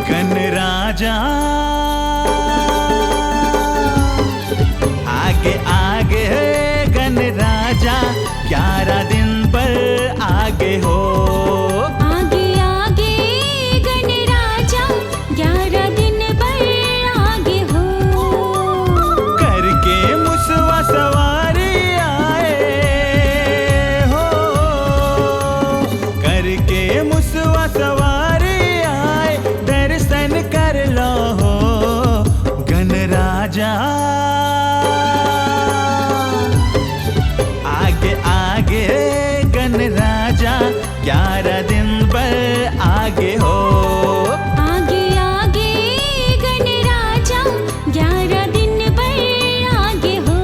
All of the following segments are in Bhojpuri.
गणराजा आगे आगे है गणराजा 11 दिन पर आगे हो। आगे आगे गणराजा 11 दिन पर आगे हो। करके मुसवा सवारी आए हो, करके मुसवा सवारी आए, दर्शन कर लो हो गणराजा। आगे आगे गणराजा 11 दिन पर आगे हो। आगे आगे गणराजा 11 दिन पर आगे हो।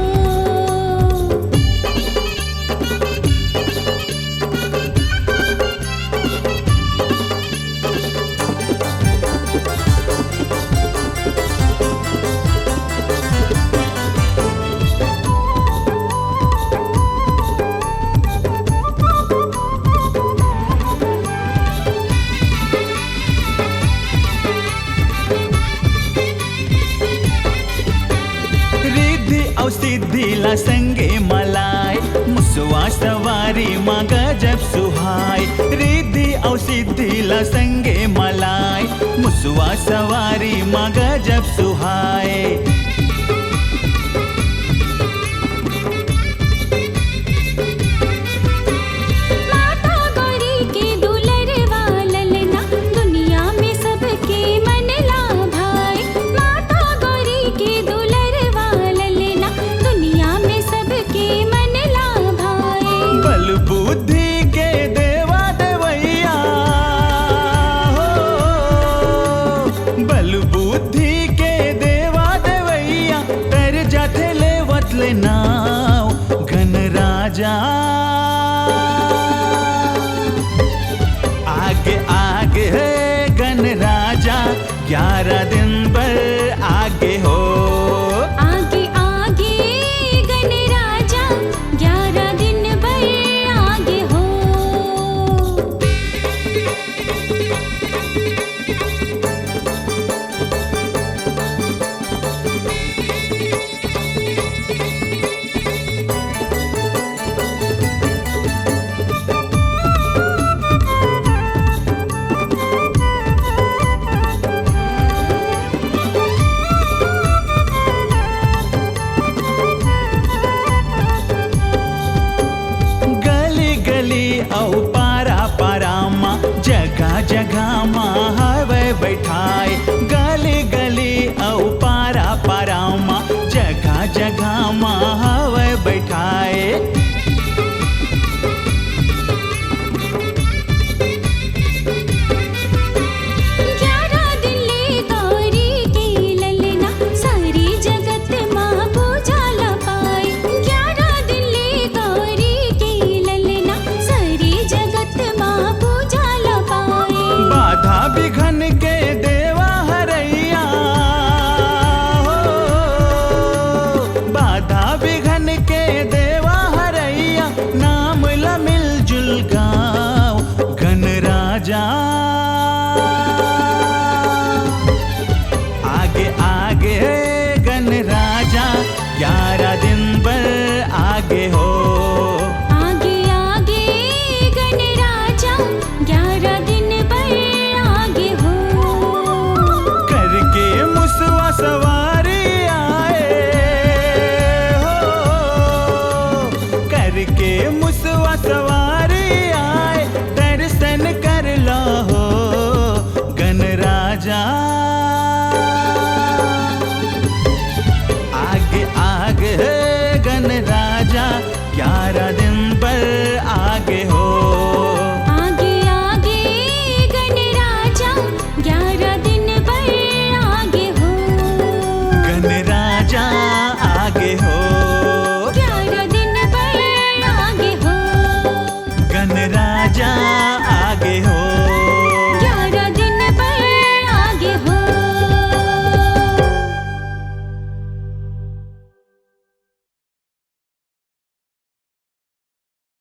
रिद्धि और सिद्धि ला संगे मलाय, मुसवा सवारी माँ गजब सुहाय। रिद्धि और सिद्धि ला संगे मलाय, मुसवा सवारी माँ गजब सुहाय। माता गौरी के दुलरवा ललना, दुनिया में सबके मन लाभाए। माता गौरी के दुलरवा ललना, दुनिया में सबके मन लाभाए। बल बुद्धि के देवा देवैया हो, बल बुद्धि के देवा देवैया, तर जाते लेवत ले नाव गणराजा। आगे आगे है गणराजा 11 दिन पर आगे हो। आगे आगे गणराजा 11 दिन पर आगे हो। गली गली औ पारा पारा माँ, जगह जगह माँ हवे बैठाए। गली गली औ पारा पारा माँ, जगह जगह माँ हवे बैठाए। 11 दिन ले गौरी के ललना, सारी जगत माँ पूजा ला पाए। 11 दिन ले गौरी के ललना, सारी जगत माँ पूजा ला पाए। बाधा विघन के देवा हरैया हो, बाधा विघन के देवा हरैया, नाम ला मिलजुल गाओ गणराजा।